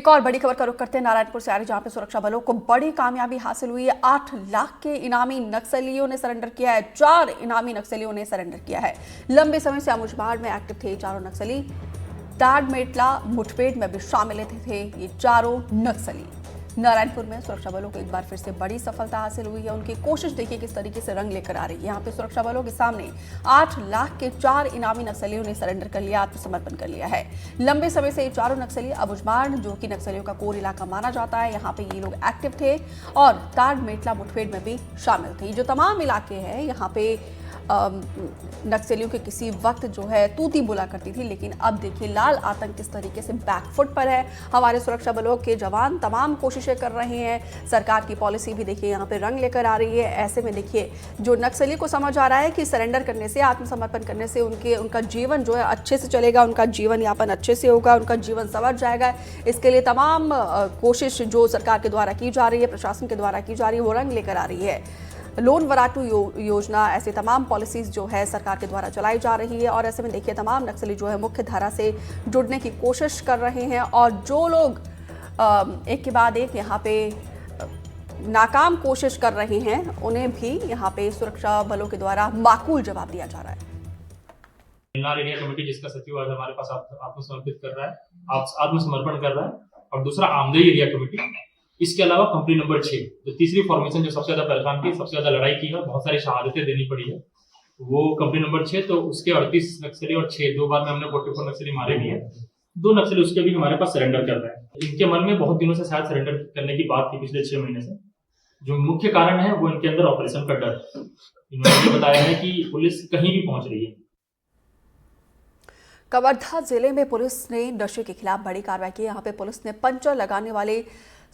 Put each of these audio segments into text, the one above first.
एक और बड़ी खबर का रुख करते हैं नारायणपुर से आ रही, जहां पे सुरक्षा बलों को बड़ी कामयाबी हासिल हुई है। 8 लाख के इनामी नक्सलियों ने सरेंडर किया है। 4 इनामी नक्सलियों ने सरेंडर किया है। लंबे समय से अमुजबाड़ में एक्टिव थे चारों नक्सली। ताड़मेटला मुठभेड़ में भी शामिल थे ये चारों नक्सली। नारायणपुर में सुरक्षा बलों को एक बार फिर से बड़ी सफलता हासिल हुई है। उनकी कोशिश देखिए किस तरीके से रंग लेकर आ रही है। यहाँ पे सुरक्षा बलों के सामने 8 लाख के 4 इनामी नक्सलियों ने सरेंडर कर लिया, आत्मसमर्पण कर लिया है। लंबे समय से ये चारों नक्सली अबुझमाड़, जो कि नक्सलियों का कोर इलाका माना जाता है, यहाँ पे ये लोग एक्टिव थे और ताड़मेटला मुठभेड़ में भी शामिल थे। जो तमाम इलाके हैं यहाँ पे नक्सलियों के किसी वक्त जो है तूती बोला करती थी, लेकिन अब देखिए लाल आतंक किस तरीके से बैकफुट पर है। हमारे सुरक्षा बलों के जवान तमाम कोशिशें कर रहे हैं। सरकार की पॉलिसी भी देखिए यहाँ पे रंग लेकर आ रही है। ऐसे में देखिए जो नक्सली को समझ आ रहा है कि सरेंडर करने से, आत्मसमर्पण करने से उनका जीवन जो है अच्छे से चलेगा, उनका जीवन यापन अच्छे से होगा, उनका जीवन संवर जाएगा। इसके लिए तमाम कोशिश जो सरकार के द्वारा की जा रही है, प्रशासन के द्वारा की जा रही है, वो रंग लेकर आ रही है। लोन वराटू योजना, ऐसे तमाम पॉलिसीज जो है सरकार के द्वारा चलाई जा रही है। और ऐसे में देखिए तमाम नक्सली जो है मुख्य धारा से जुड़ने की कोशिश कर रहे हैं और जो लोग एक के बाद एक यहाँ पे नाकाम कोशिश कर रहे हैं, उन्हें भी यहाँ पे सुरक्षा बलों के द्वारा माकूल जवाब दिया जा रहा है। एरिया कमेटी जिसका सचिव आज हमारे पास आत्मसमर्पित कर रहा है, आत्मसमर्पण कर रहा है, और दूसरा आमदई एरिया कमेटी। इसके अलावा कंपनी नंबर 6 जो तीसरी फॉर्मेशन जो सबसे ज्यादा परेशान की, सबसे ज्यादा लड़ाई की है, बहुत सारी शहादतें देनी पड़ी है, वो कंपनी नंबर 6। तो उसके 38 नक्सली और 6 2 बार में हमने 44 नक्सली मारे भी है। 2 नक्सली उसके भी हमारे पास सरेंडर कर रहे हैं। इनके मन में बहुत दिनों से शायद सरेंडर करने की बात थी, पिछले 6 महीने से। जो मुख्य कारण है वो इनके अंदर ऑपरेशन का डर। इन्होंने बताया है कि पुलिस कहीं भी पहुंच रही है। कवर्धा जिले में पुलिस ने नशे के खिलाफ बड़ी कार्रवाई की। यहाँ पे पुलिस ने पंचर लगाने वाले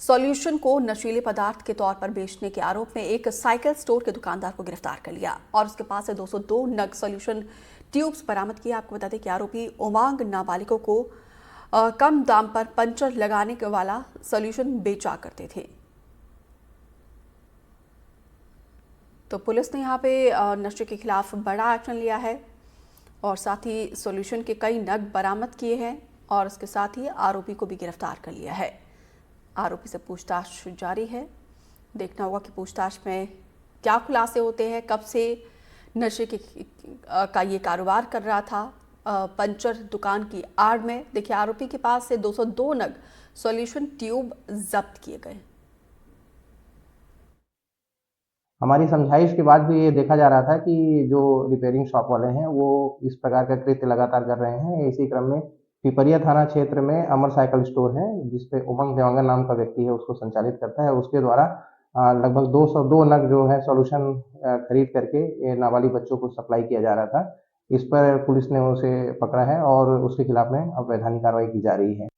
सॉल्यूशन को नशीले पदार्थ के तौर पर बेचने के आरोप में एक साइकिल स्टोर के दुकानदार को गिरफ्तार कर लिया और उसके पास से 202 नग सॉल्यूशन ट्यूब्स बरामद किए। आपको बता दें कि आरोपी उमांग नाबालिगों को कम दाम पर पंचर लगाने वाला सॉल्यूशन बेचा करते थे। तो पुलिस ने यहाँ पे नशे के खिलाफ बड़ा एक्शन लिया है और साथ ही सॉल्यूशन के कई नग बरामद किए हैं और उसके साथ ही आरोपी को भी गिरफ्तार कर लिया है। आरोपी से पूछताछ जारी है। देखना होगा कि पूछताछ में क्या खुलासे होते हैं। कब से नशे का ये कारोबार कर रहा था पंचर दुकान की आड़ में। देखिए आरोपी के पास से 202 नग सॉल्यूशन ट्यूब जब्त किए गए। हमारी समझाइश के बाद भी ये देखा जा रहा था कि जो रिपेयरिंग शॉप वाले हैं वो इस प्रकार का कृत्य लगातार कर रहे हैं। इसी क्रम में पिपरिया थाना क्षेत्र में अमर साइकिल स्टोर है, जिसपे उमंग देवांगन नाम का व्यक्ति है, उसको संचालित करता है। उसके द्वारा लगभग 202 नग जो है सॉल्यूशन खरीद करके ये नाबालिग बच्चों को सप्लाई किया जा रहा था। इस पर पुलिस ने उसे पकड़ा है और उसके खिलाफ में अब वैधानिक कार्रवाई की जा रही है।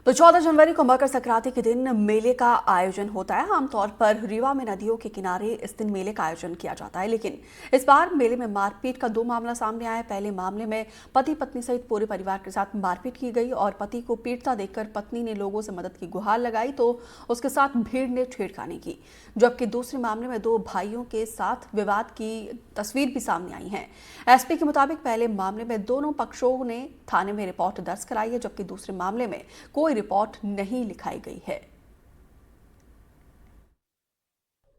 तो 14 जनवरी को मकर संक्रांति के दिन मेले का आयोजन होता है। आमतौर पर रीवा में नदियों के किनारे इस दिन मेले का आयोजन किया जाता है, लेकिन इस बार मेले में मारपीट का 2 मामला सामने आया है। पहले मामले में पति पत्नी सहित पूरे परिवार के साथ मारपीट की गई और पति को पीटता देखकर पत्नी ने लोगों से मदद की गुहार लगाई तो उसके साथ भीड़ ने छेड़खानी की। जबकि दूसरे मामले में 2 भाइयों के साथ विवाद की तस्वीर भी सामने आई है। एसपी के मुताबिक पहले मामले में दोनों पक्षों ने थाने में रिपोर्ट दर्ज कराई है, जबकि दूसरे मामले में कोई रिपोर्ट नहीं लिखाई गई है।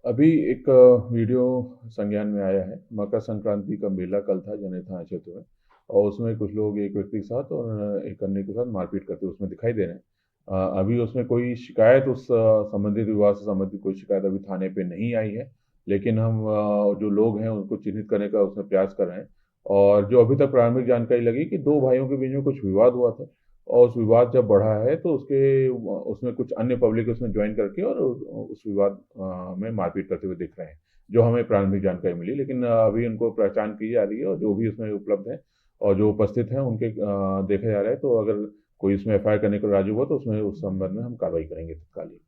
अभी एक वीडियो संज्ञान में आया है। मकर संक्रांति का मेला कल था जने थाना क्षेत्र में, और उसमें कुछ लोग एक व्यक्ति के साथ और एक अन्य के साथ मारपीट करते उसमें दिखाई दे रहे हैं। अभी उसमें कोई शिकायत, उस संबंधित विवाद से संबंधित कोई शिकायत अभी थाने पे नहीं आई है, लेकिन हम जो लोग हैं उनको चिन्हित करने का उसमें प्रयास कर रहे हैं। और जो अभी तक प्रारंभिक जानकारी लगी कि 2 भाइयों के बीच में कुछ विवाद हुआ था और उस विवाद जब बढ़ा है तो उसमें कुछ अन्य पब्लिक उसमें ज्वाइन करके और उस विवाद में मारपीट करते हुए दिख रहे हैं, जो हमें प्रारंभिक जानकारी मिली। लेकिन अभी उनको पहचान की जा रही है और जो भी उसमें उपलब्ध है और जो उपस्थित हैं उनके देखा जा रहा है। तो अगर कोई इसमें एफआईआर करने को राजी हुआ तो उसमें उस संबंध में हम कार्रवाई करेंगे तत्कालीन।